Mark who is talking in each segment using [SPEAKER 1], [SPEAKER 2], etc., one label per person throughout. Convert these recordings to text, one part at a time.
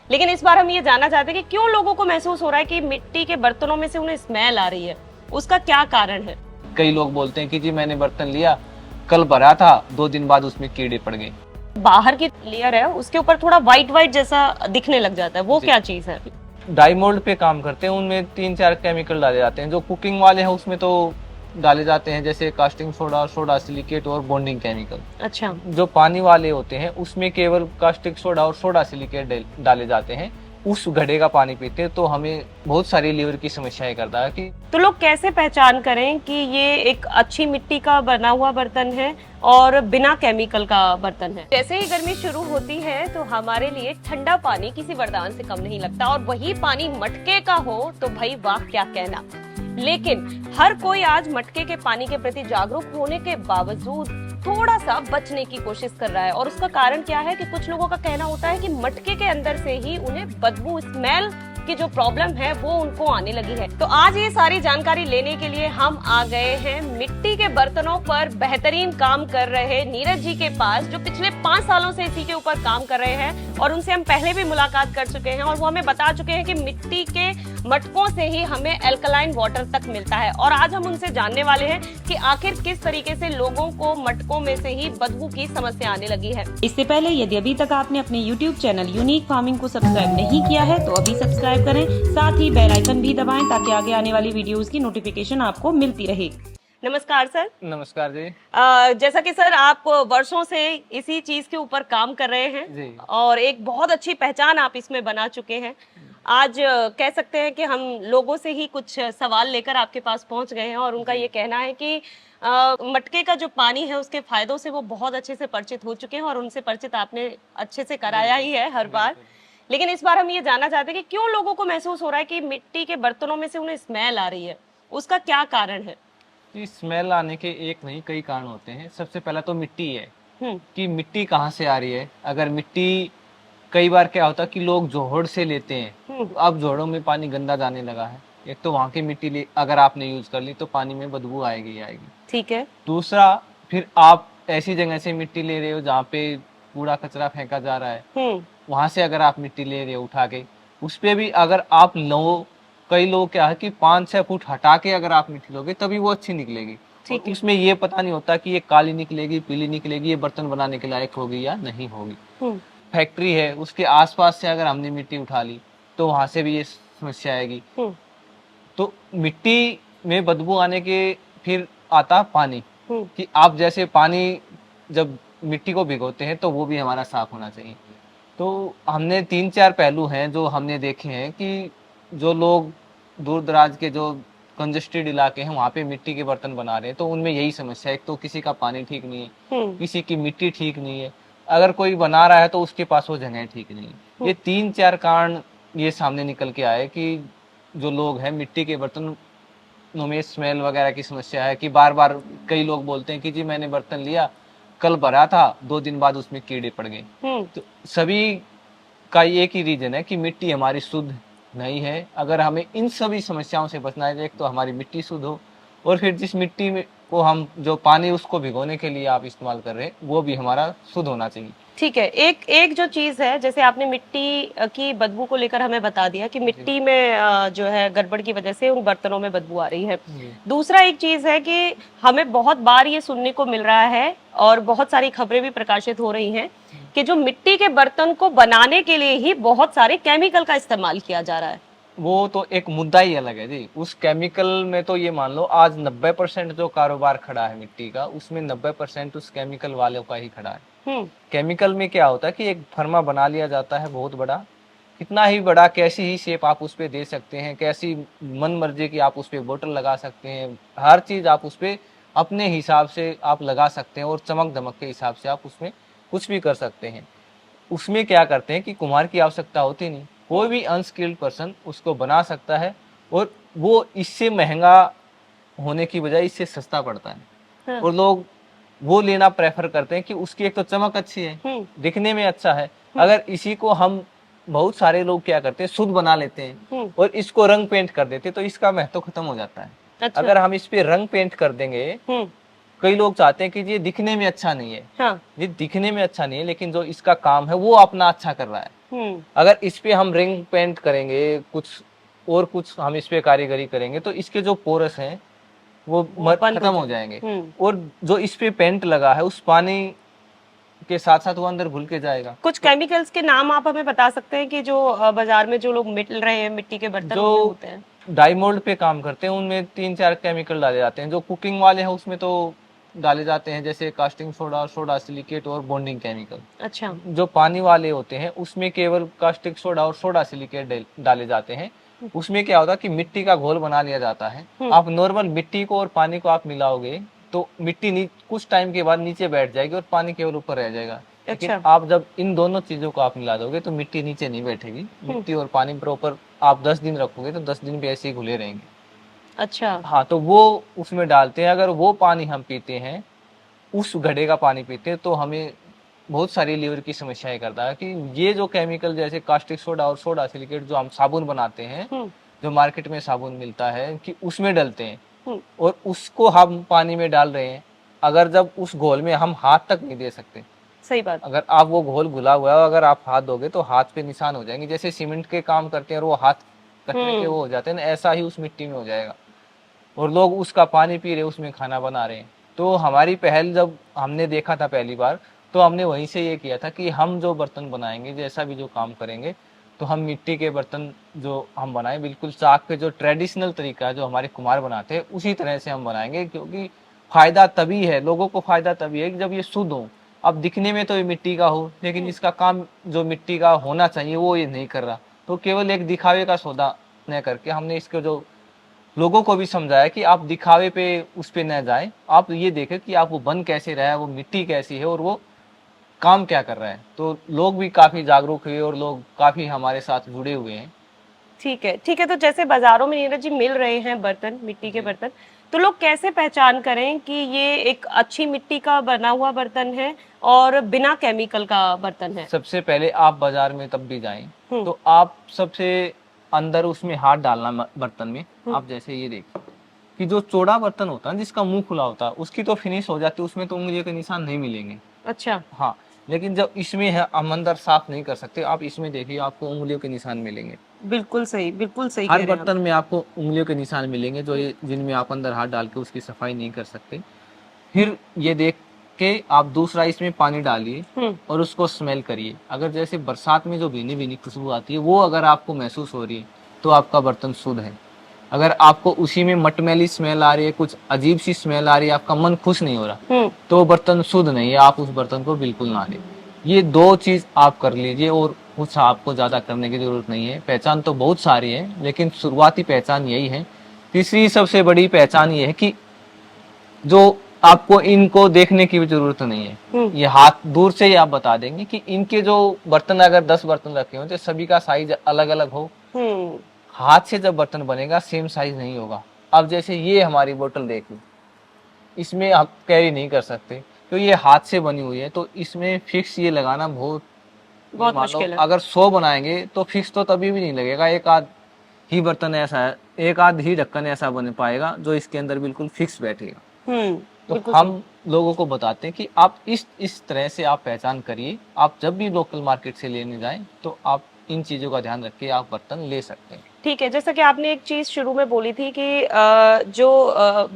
[SPEAKER 1] लेकिन इस बार हम ये जानना चाहते हैं कि क्यों लोगों को महसूस हो रहा है कि मिट्टी के बर्तनों में से उन्हें स्मेल आ रही है, उसका क्या कारण है?
[SPEAKER 2] कई लोग बोलते हैं कि जी मैंने बर्तन लिया, कल भरा था, 2 दिन बाद उसमें कीड़े पड़ गए।
[SPEAKER 1] बाहर की लेयर है उसके ऊपर थोड़ा व्हाइट व्हाइट जैसा दिखने लग जाता है, वो
[SPEAKER 2] जी।
[SPEAKER 1] क्या चीज है?
[SPEAKER 2] डाई मोल्ड पे काम करते हैं, उनमें 3-4 केमिकल डाले जाते हैं। जो कुकिंग वाले हैं उसमें तो डाले जाते हैं, जैसे कास्टिंग सोडा, सोडा सिलिकेट और बॉन्डिंग केमिकल।
[SPEAKER 1] अच्छा।
[SPEAKER 2] जो पानी वाले होते हैं उसमें केवल कास्टिक सोडा और सोडा सिलिकेट डाले जाते हैं। उस घड़े का पानी पीते हैं तो हमें बहुत सारी लीवर की समस्याएं करता है कि
[SPEAKER 1] तो लोग कैसे पहचान करें कि ये एक अच्छी मिट्टी का बना हुआ बर्तन है और बिना केमिकल का बर्तन है? जैसे ही गर्मी शुरू होती है तो हमारे लिए ठंडा पानी किसी वरदान से कम नहीं लगता, और वही पानी मटके का हो तो भाई वाह क्या कहना। लेकिन हर कोई आज मटके के पानी के प्रति जागरूक होने के बावजूद थोड़ा सा बचने की कोशिश कर रहा है। और उसका कारण क्या है कि कुछ लोगों का कहना होता है कि मटके के अंदर से ही उन्हें बदबू, स्मेल की जो प्रॉब्लम है वो उनको आने लगी है। तो आज ये सारी जानकारी लेने के लिए हम आ गए हैं मिट्टी के बर्तनों पर बेहतरीन काम कर रहे नीरज जी के पास, जो पिछले 5 सालों से इसी के ऊपर काम कर रहे हैं। और उनसे हम पहले भी मुलाकात कर चुके हैं और वो हमें बता चुके हैं कि मिट्टी के मटकों से ही हमें एल्कलाइन वाटर तक मिलता है। और आज हम उनसे जानने वाले हैं कि आखिर किस तरीके से लोगों को मटकों में से ही बदबू की समस्या आने लगी है।
[SPEAKER 3] इससे पहले यदि अभी तक आपने अपने YouTube चैनल यूनिक फार्मिंग को सब्सक्राइब नहीं किया है तो अभी सब्सक्राइब करें, साथ ही बेल आइकन भी दबाएं ताकि आगे आने वाली वीडियोस की नोटिफिकेशन आपको मिलती रहे।
[SPEAKER 1] नमस्कार सर।
[SPEAKER 2] नमस्कार जी।
[SPEAKER 1] जैसा कि सर आप वर्षों से इसी चीज के ऊपर काम कर रहे हैं
[SPEAKER 2] जी।
[SPEAKER 1] और एक बहुत अच्छी पहचान आप इसमें बना चुके हैं। आज कह सकते हैं कि हम लोगों से ही कुछ सवाल लेकर आपके पास पहुंच गए हैं और उनका ये कहना है कि मटके का जो पानी है उसके फायदों से वो बहुत अच्छे से परिचित हो चुके हैं और उनसे परिचित आपने अच्छे से कराया ही है हर बार। लेकिन इस बार हम ये जानना चाहते हैं कि क्यों लोगों को महसूस हो रहा है कि मिट्टी के बर्तनों में से उन्हें स्मेल आ रही है, उसका क्या कारण है?
[SPEAKER 2] कि स्मेल आने के एक नहीं कई कारण होते हैं। सबसे पहला तो मिट्टी है
[SPEAKER 1] हम्म।
[SPEAKER 2] कि मिट्टी कहाँ से आ रही है। अगर मिट्टी, कई बार क्या होता है कि लोग जोहड़ से लेते हैं, तो अब जोहड़ों में पानी गंदा जाने लगा है। एक तो वहाँ की मिट्टी अगर आपने यूज कर ली तो पानी में बदबू आएगी ही आएगी।
[SPEAKER 1] ठीक है।
[SPEAKER 2] दूसरा, फिर आप ऐसी जगह से मिट्टी ले रहे हो जहाँ पे कूड़ा कचरा फेंका जा रहा है, वहां से अगर आप मिट्टी ले रहे हो उठा के, उस पे भी अगर आप लो, कई लोग क्या है कि 5-6 फुट हटा के अगर आप मिट्टी लोगे तभी वो अच्छी निकलेगी।
[SPEAKER 1] ठीक है।
[SPEAKER 2] इसमें ये पता नहीं होता कि ये काली निकलेगी, पीली निकलेगी, ये बर्तन बनाने के लायक होगी या नहीं होगी। फैक्ट्री है, उसके आसपास से अगर हमने मिट्टी उठा ली तो वहां से भी ये समस्या आएगी। तो मिट्टी में बदबू आने के फिर आता पानी, कि आप जैसे पानी जब मिट्टी को भिगोते हैं तो वो भी हमारा साफ होना चाहिए। तो हमने 3-4 पहलू हैं जो हमने देखे हैं कि जो लोग दूर दराज के जो कंजेस्टेड इलाके हैं वहाँ पे मिट्टी के बर्तन बना रहे हैं, तो उनमें यही समस्या है। एक तो किसी का पानी ठीक नहीं है, किसी की मिट्टी ठीक नहीं है, अगर कोई बना रहा है तो उसके पास वो जगह ठीक नहीं है। ये 3-4 कारण ये सामने निकल के आए कि जो लोग हैं मिट्टी के बर्तनों में स्मेल वगैरह की समस्या है। कि बार बार कई लोग बोलते हैं कि जी मैंने बर्तन लिया, कल भरा था, 2 दिन बाद उसमें कीड़े पड़ गए। तो सभी का एक ही रीजन है कि मिट्टी हमारी शुद्ध नहीं है। अगर हमें इन सभी समस्याओं से बचना है, एक तो हमारी मिट्टी शुद्ध हो, और फिर जिस मिट्टी में को हम जो पानी उसको भिगोने के लिए आप इस्तेमाल कर रहे हैं वो भी हमारा शुद्ध होना चाहिए।
[SPEAKER 1] ठीक है। एक जो चीज है, जैसे आपने मिट्टी की बदबू को लेकर हमें बता दिया कि मिट्टी में जो है गड़बड़ की वजह से उन बर्तनों में बदबू आ रही है। दूसरा एक चीज है कि हमें बहुत बार ये सुनने को मिल रहा है और बहुत सारी खबरें भी प्रकाशित हो रही हैं कि जो मिट्टी के बर्तन को बनाने के लिए ही बहुत सारे केमिकल का इस्तेमाल किया जा रहा है।
[SPEAKER 2] वो तो एक मुद्दा ही अलग है जी। उस केमिकल में तो ये मान लो आज 90% जो कारोबार खड़ा है मिट्टी का, उसमें 90% उस केमिकल वालों का ही खड़ा है। केमिकल में क्या होता है कि एक फर्मा बना लिया जाता है बहुत बड़ा, कितना ही बड़ा, कैसी ही शेप आप उस पे दे सकते हैं, कैसी मन मर्जी की आप उस पे बोतल लगा सकते हैं, हर चीज आप उस पे अपने हिसाब से आप लगा सकते हैं और चमक दमक के हिसाब से आप उसमें कुछ भी कर सकते हैं। उसमें क्या करते हैं कि कुम्हार की आवश्यकता होती नहीं, कोई भी अनस्किल्ड पर्सन उसको बना सकता है और वो इससे महंगा होने की बजाय इससे सस्ता पड़ता है। और लोग वो लेना प्रेफर करते हैं कि उसकी एक तो चमक अच्छी है, दिखने में अच्छा है। अगर इसी को हम, बहुत सारे लोग क्या करते हैं शुद्ध बना लेते हैं और इसको रंग पेंट कर देते हैं, तो इसका महत्व खत्म हो जाता है।
[SPEAKER 1] अच्छा।
[SPEAKER 2] अगर हम इस पे रंग पेंट कर देंगे, कई लोग चाहते हैं कि ये दिखने में अच्छा नहीं है। ये दिखने में अच्छा नहीं है, लेकिन जो इसका काम है वो अपना अच्छा कर रहा है। अगर इस पे हम रिंग पेंट करेंगे, कुछ हम इस पे कारीगरी करेंगे तो इसके जो पोरस हैं वो खत्म हो जाएंगे। और जो इस पे पेंट लगा है उस पानी के साथ साथ वो अंदर घुल के जाएगा।
[SPEAKER 1] कुछ केमिकल्स के नाम आप हमें बता सकते हैं कि जो बाजार में जो लोग मिल रहे हैं मिट्टी के बर्तन
[SPEAKER 2] जो
[SPEAKER 1] होते हैं?
[SPEAKER 2] डाइमोल्ड पे काम करते हैं उनमें 3-4 केमिकल डाले जाते हैं। जो कुकिंग वाले हैं उसमें तो डाले जाते हैं जैसे कास्टिंग सोडा, सोडा सिलिकेट और बॉन्डिंग केमिकल।
[SPEAKER 1] अच्छा।
[SPEAKER 2] जो पानी वाले होते हैं उसमें केवल कास्टिक सोडा और सोडा सिलिकेट डाले जाते हैं। उसमें क्या होता है कि मिट्टी का घोल बना लिया जाता है। आप नॉर्मल मिट्टी को और पानी को आप मिलाओगे तो मिट्टी कुछ टाइम के बाद नीचे बैठ जाएगी और पानी केवल ऊपर रह जाएगा। लेकिन आप जब इन दोनों चीजों को आप मिला दोगे तो मिट्टी नीचे नहीं बैठेगी। मिट्टी और पानी प्रॉपर आप 10 दिन रखोगे तो 10 दिन भी ऐसे ही घुले रहेंगे।
[SPEAKER 1] अच्छा।
[SPEAKER 2] हाँ, तो वो उसमें डालते हैं। अगर वो पानी हम पीते हैं, उस घड़े का पानी पीते हैं तो हमें बहुत सारी लीवर की समस्याएं करता है। कि ये जो केमिकल जैसे कास्टिक सोडा और सोडा सिलिकेट जो हम साबुन बनाते हैं, जो मार्केट में साबुन मिलता है कि उसमें डलते हैं और उसको हम पानी में डाल रहे हैं। अगर जब उस घोल में हम हाथ तक नहीं दे सकते।
[SPEAKER 1] सही बात।
[SPEAKER 2] अगर आप वो घोल घुला हुआ है अगर आप हाथ दोगे तो हाथ पे निशान हो जाएंगे। जैसे सीमेंट के काम करते हैं और वो हाथ कटने के वो हो जाते हैं ना, ऐसा ही उस मिट्टी में हो जाएगा। और लोग उसका पानी पी रहे, उसमें खाना बना रहे हैं। तो हमारी पहल जब हमने देखा था पहली बार तो हमने वहीं से ये किया था कि हम जो बर्तन बनाएंगे, जैसा भी जो काम करेंगे, तो हम मिट्टी के बर्तन जो हम बनाएं बिल्कुल चाक पे जो ट्रेडिशनल तरीका है जो हमारे कुम्हार बनाते हैं उसी तरह से हम बनाएंगे। क्योंकि फायदा तभी है, लोगों को फायदा तभी है कि जब ये शुद्ध हो। अब दिखने में तो ये मिट्टी का हो लेकिन इसका काम जो मिट्टी का होना चाहिए वो ये नहीं कर रहा। तो केवल एक दिखावे का सौदा न करके हमने इसको जो लोगों को भी समझाया कि आप दिखावे पे उस पे न जाएं, आप ये देखें कि आप वो बन कैसे रहा है, वो मिट्टी कैसी है और वो काम क्या कर रहा है। तो लोग भी काफी जागरूक हुए और लोग काफी हमारे साथ जुड़े हुए हैं।
[SPEAKER 1] ठीक है, ठीक है। तो जैसे बाजारों में नीरज जी मिल रहे हैं बर्तन, मिट्टी के बर्तन, तो लोग कैसे पहचान करें कि ये एक अच्छी मिट्टी का बना हुआ बर्तन है और बिना केमिकल का बर्तन है?
[SPEAKER 2] सबसे पहले आप बाजार में तब भी जाएं तो आप सबसे अंदर उसमें हाथ डालना बर्तन में। आप जैसे ये देखिए कि जो चौड़ा बर्तन होता है जिसका मुंह खुला होता है उसकी तो फिनिश हो जाती है, उसमें तो उंगलियों के निशान नहीं मिलेंगे।
[SPEAKER 1] अच्छा।
[SPEAKER 2] हाँ, लेकिन जब इसमें है हम अंदर साफ नहीं कर सकते। आप इसमें देखिए आपको उंगलियों के निशान मिलेंगे।
[SPEAKER 1] बिल्कुल सही, बिल्कुल सही
[SPEAKER 2] हर
[SPEAKER 1] कह रहे हैं
[SPEAKER 2] बर्तन में आपको उंगलियों के निशान मिलेंगे जो ये जिनमें आप अंदर हाथ डाल के उसकी सफाई नहीं कर सकते। फिर ये देख के आप दूसरा इसमें पानी डालिए और उसको स्मेल करिए। अगर जैसे बरसात में जो भीनी भीनी खुशबू आती है वो अगर आपको महसूस हो रही है तो आपका बर्तन शुद्ध है। अगर आपको उसी में मटमैली स्मेल आ रही है, कुछ अजीब सी स्मेल आ रही है, आपका मन खुश नहीं हो रहा, तो बर्तन शुद्ध नहीं है, आप उस बर्तन को बिल्कुल ना लें। ये दो चीज आप कर लीजिए और कुछ आपको ज्यादा करने की जरूरत नहीं है। पहचान तो बहुत सारी है लेकिन शुरुआती पहचान यही है। तीसरी सबसे बड़ी पहचान ये है कि जो आपको इनको देखने की भी जरूरत नहीं है। ये हाथ दूर से ही आप बता देंगे कि इनके जो बर्तन अगर 10 बर्तन रखे हो तो सभी का साइज अलग अलग हो। हाथ से जब बर्तन बनेगा सेम साइज नहीं होगा। अब जैसे ये हमारी बोतल देखिए, इसमें आप कैरी नहीं कर सकते तो ये हाथ से बनी हुई है। तो इसमें फिक्स ये लगाना बहुत मुश्किल है। अगर 100 बनाएंगे तो फिक्स तो तभी भी नहीं लगेगा। एक आध ही बर्तन ऐसा है, एक आध ही ढक्कन ऐसा बन पाएगा जो इसके अंदर बिल्कुल फिक्स बैठेगा। तो हम लोगों को बताते हैं कि आप इस तरह से आप पहचान करिए। आप जब भी लोकल मार्केट से लेने जाएं तो आप इन चीजों का ध्यान रख के आप बर्तन ले सकते हैं।
[SPEAKER 1] ठीक है, जैसा कि आपने एक चीज शुरू में बोली थी कि जो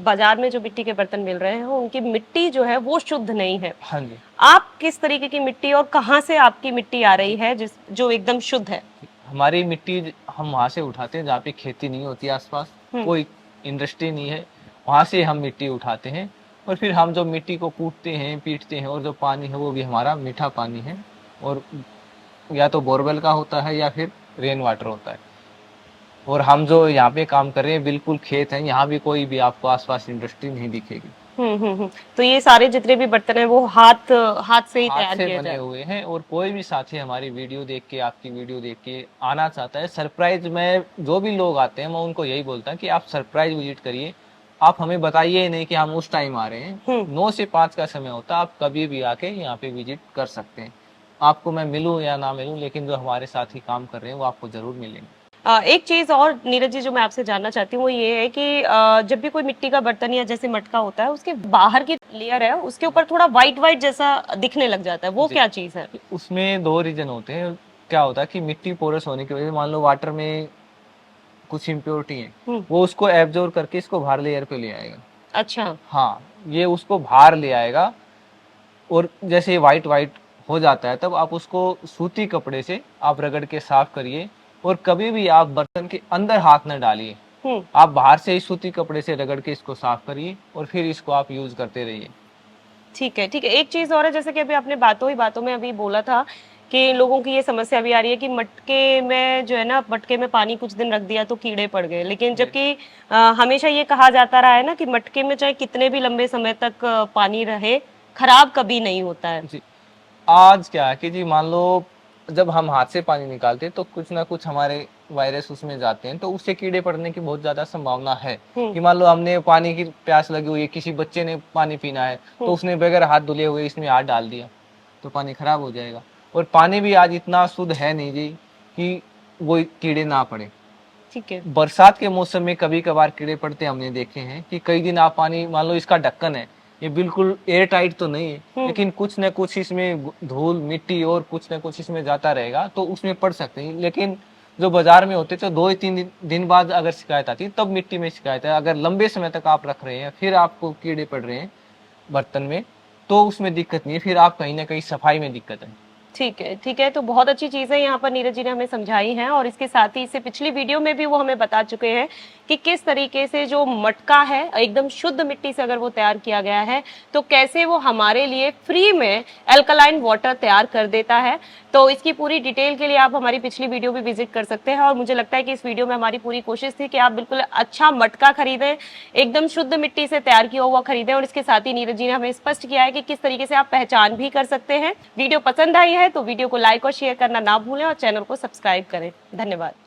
[SPEAKER 1] बाजार में जो मिट्टी के बर्तन मिल रहे हैं उनकी मिट्टी जो है वो शुद्ध नहीं है।
[SPEAKER 2] हाँ जी।
[SPEAKER 1] आप किस तरीके की मिट्टी और कहाँ से आपकी मिट्टी आ रही है जो एकदम शुद्ध है?
[SPEAKER 2] हमारी मिट्टी हम वहाँ से उठाते हैं जहाँ पे खेती नहीं होती, आसपास कोई इंडस्ट्री नहीं है, वहाँ से हम मिट्टी उठाते हैं। और फिर हम जो मिट्टी को कूटते हैं, पीटते हैं और जो पानी है वो भी हमारा मीठा पानी है और या तो बोरवेल का होता है या फिर रेन वाटर होता है। और हम जो यहाँ पे काम कर रहे हैं बिल्कुल खेत है, यहाँ भी कोई भी आपको आसपास इंडस्ट्री नहीं दिखेगी।
[SPEAKER 1] तो ये सारे जितने भी बर्तन हैं वो हाथ से ही तैयार
[SPEAKER 2] किए बने हुए हैं। और कोई भी साथी हमारी वीडियो देख के, आपकी वीडियो देख के आना चाहता है सरप्राइज में, जो भी लोग आते हैं मैं उनको यही बोलता हूँ कि आप सरप्राइज विजिट करिए। आप हमें बताइए नहीं कि हम उस टाइम आ रहे हैं। 9 से 5 का समय होता है, आप कभी भी आके यहाँ पे विजिट कर सकते हैं। आपको मैं मिलूं या ना मिलूं लेकिन जो हमारे साथ ही काम कर रहे हैं वो आपको जरूर मिलेंगे।
[SPEAKER 1] एक चीज और नीरज जी जो मैं आपसे जानना चाहती हूँ वो ये है कि जब भी कोई मिट्टी का बर्तन या जैसे मटका होता है उसके बाहर की लेयर है उसके ऊपर थोड़ा व्हाइट व्हाइट जैसा दिखने लग जाता है, वो क्या चीज है?
[SPEAKER 2] उसमें 2 रीजन होते हैं। क्या होता है कि मिट्टी पोरस होने की वजह से मान लो वाटर में कुछ इम्प्योरिटी है, वो उसको एब्जॉर्ब करके इसको बाहर लेयर पे ले आएगा।
[SPEAKER 1] अच्छा।
[SPEAKER 2] हाँ, ये उसको बाहर ले आएगा और जैसे ये वाइट वाइट हो जाता है तब आप उसको सूती कपड़े से आप रगड़ के साफ करिए, और कभी भी आप बर्तन के अंदर हाथ न डालिए। आप बाहर से ही सूती कपड़े से रगड़ के इसको साफ करिए और फिर इसको आप यूज करते रहिए।
[SPEAKER 1] ठीक है, ठीक है। एक चीज और है, जैसे कि अभी आपने बातों ही बातों में अभी बोला था कि लोगों की ये समस्या भी आ रही है कि मटके में जो है ना, मटके में पानी कुछ दिन रख दिया तो कीड़े पड़ गए, लेकिन जबकि हमेशा ये कहा जाता रहा है ना कि मटके में चाहे कितने भी लंबे समय तक पानी रहे, खराब कभी नहीं होता है।
[SPEAKER 2] जी, आज क्या है कि जी मान लो जब हम हाथ से पानी निकालते हैं तो कुछ ना कुछ हमारे वायरस उसमें जाते हैं, तो उससे कीड़े पड़ने की बहुत ज्यादा संभावना है। कि मान लो हमने पानी की प्यास लगी हुई है, किसी बच्चे ने पानी पीना है, तो उसने बगैर हाथ धुले हुए इसमें हाथ डाल दिया तो पानी खराब हो जाएगा। और पानी भी आज इतना शुद्ध है नहीं जी कि वो कीड़े ना पड़े।
[SPEAKER 1] ठीक है।
[SPEAKER 2] बरसात के मौसम में कभी कभार कीड़े पड़ते हमने देखे हैं कि कई दिन आप पानी, मान लो इसका ढक्कन है, ये बिल्कुल एयर टाइट तो नहीं है, लेकिन कुछ न कुछ इसमें धूल मिट्टी और कुछ न कुछ इसमें जाता रहेगा तो उसमें पड़ सकते हैं। लेकिन जो बाजार में होते तो 2 या 3 दिन बाद अगर शिकायत आती तब मिट्टी में शिकायत है। अगर लंबे समय तक आप रख रहे हैं फिर आपको कीड़े पड़ रहे हैं बर्तन में तो उसमें दिक्कत नहीं है, फिर आप कहीं ना कहीं सफाई में दिक्कत है।
[SPEAKER 1] ठीक है, ठीक है। तो बहुत अच्छी चीज़ें यहाँ पर नीरज जी ने हमें समझाई हैं, और इसके साथ ही इससे पिछली वीडियो में भी वो हमें बता चुके हैं कि किस तरीके से जो मटका है एकदम शुद्ध मिट्टी से अगर वो तैयार किया गया है तो कैसे वो हमारे लिए फ्री में अल्कलाइन वाटर तैयार कर देता है। तो इसकी पूरी डिटेल के लिए आप हमारी पिछली वीडियो भी विजिट कर सकते हैं, और मुझे लगता है कि इस वीडियो में हमारी पूरी कोशिश थी कि आप बिल्कुल अच्छा मटका खरीदें, एकदम शुद्ध मिट्टी से तैयार किया हुआ खरीदें। और इसके साथ ही नीरज जी ने हमें स्पष्ट किया है कि किस तरीके से आप पहचान भी कर सकते हैं। वीडियो पसंद आई है तो वीडियो को लाइक और शेयर करना ना भूलें और चैनल को सब्सक्राइब करें। धन्यवाद।